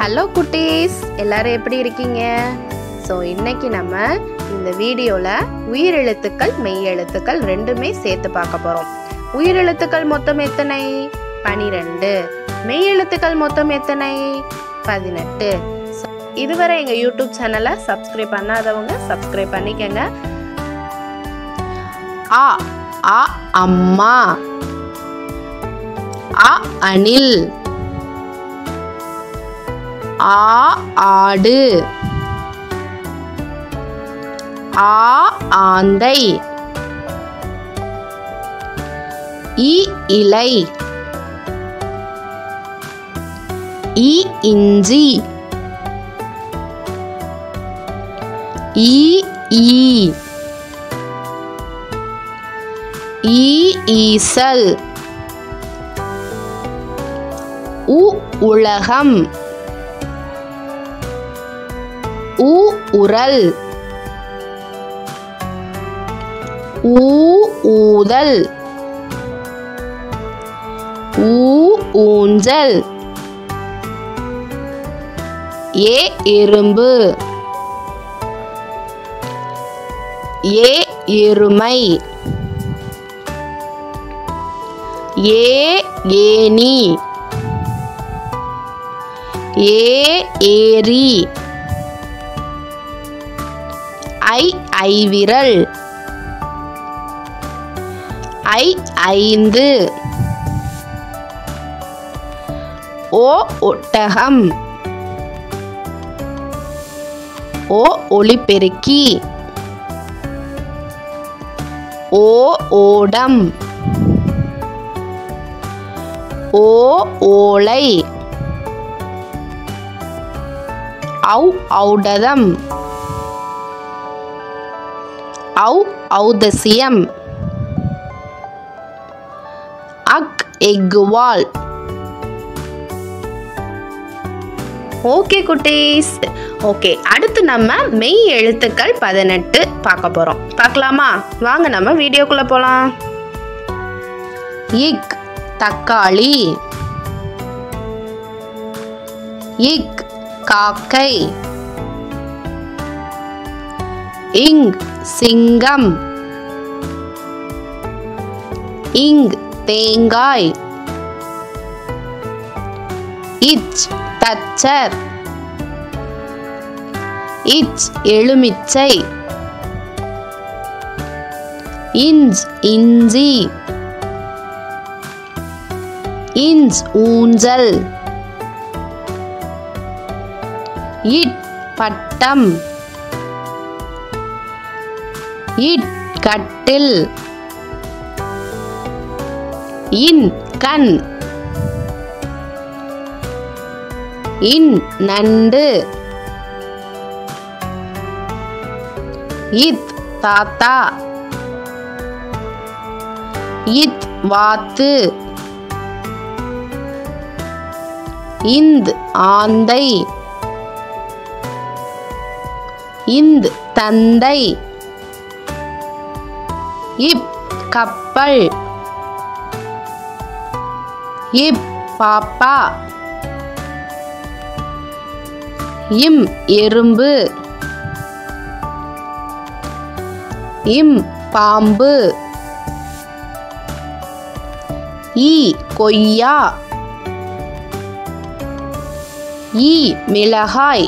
Hello குட்டீஸ், எல்லாரும் எப்படி இருக்கீங்க? ஸோ இன்னைக்கு நம்ம இந்த வீடியோவில் உயிரெழுத்துக்கள் மெய் எழுத்துக்கள் ரெண்டுமே சேர்த்து பார்க்க போகிறோம். உயிரெழுத்துக்கள் மொத்தம் எத்தனை? 12. மெய் எழுத்துக்கள் மொத்தம் எத்தனை? 18. இதுவரை எங்கள் யூடியூப் சேனலை சப்ஸ்கிரைப் பண்ணாதவங்க சப்ஸ்கிரைப் பண்ணிக்கங்க. ஆ ஆ அம்மா, ஆ அணில், ஆ ஆடு, ஆ ஆந்தை, இ இலை, இ இஞ்சி, ஈ ஈ, ஈ ஈசல், உ உலகம், ஊ உரல், ஊ ஊதல், ஊ ஊஞ்சல், ஏ எறும்பு, ஏ எருமை, ஏ ஏனி, ஏ ஏரி, ஐ ஐவிரல், ஐ ஐந்து, ஓ ஒட்டகம், ஓ ஒலிபெருக்கி, ஓ ஓடம், ஓ ஓலை, ஔ ஔடதம், ஔ ஔதசியம், அக் எக்குவால். ஓகே குட்டீஸ், ஓகே, அடுத்து நம்ம மெய் எழுத்துக்கள் 18 பார்க்க போறோம். பார்க்கலாமா? வாங்க நம்ம வீடியோக்குள்ள போலாம். இக் தக்காளி, இக் காக்கை, இங் சிங்கம், இங் தேங்காய், இச் தச்சர், இச் எலுமிச்சை, இஞ்ச் இஞ்சி, இஞ்ச் ஊஞ்சல், இட் பட்டம், இட் கட்டில், இன் கண், இன் நண்டு, இத் தாத்தா, இத் வாத்து, இந்த் ஆந்தை, இந்த் தந்தை, இப் கப்பல், இப் பாப்பா, இம் எறும்பு, இம் பாம்பு, ஈ கொய்யா, ஈ மிளகாய்,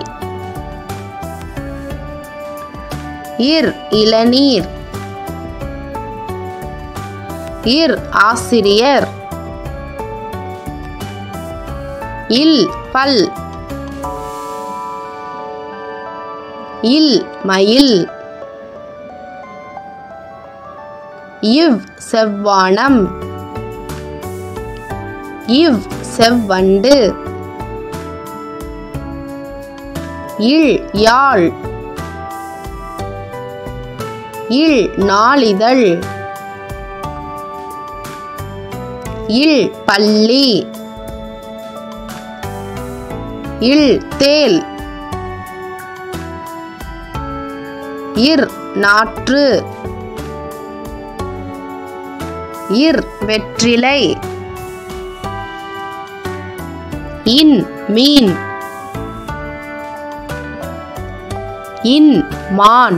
இர் இளநீர், இர் ஆசிரியர், இல் பல், இல் மயில், இவ் செவ்வானம், இவ் செவ்வண்டு, இல் யாழ், இல் நாளிதழ், இல் பள்ளி, இல் தேல், இர் நாற்று, இர் வெற்றிலை, இன் மீன், இன் மான்.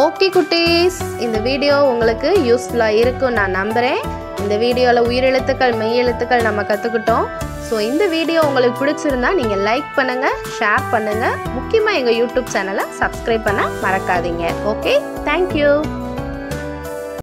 ஓகே குட்டீஸ், இந்த வீடியோ உங்களுக்கு யூஸ்ஃபுல்லாக இருக்கும் நான் நம்புகிறேன். இந்த வீடியோவில் உயிரெழுத்துக்கள் மெய் எழுத்துக்கள் நம்ம கற்றுக்கிட்டோம். ஸோ இந்த வீடியோ உங்களுக்கு பிடிச்சிருந்தா நீங்கள் லைக் பண்ணுங்கள், ஷேர் பண்ணுங்கள், முக்கியமாக எங்கள் யூடியூப் சேனலை சப்ஸ்கிரைப் பண்ண மறக்காதீங்க. Okay, thank you.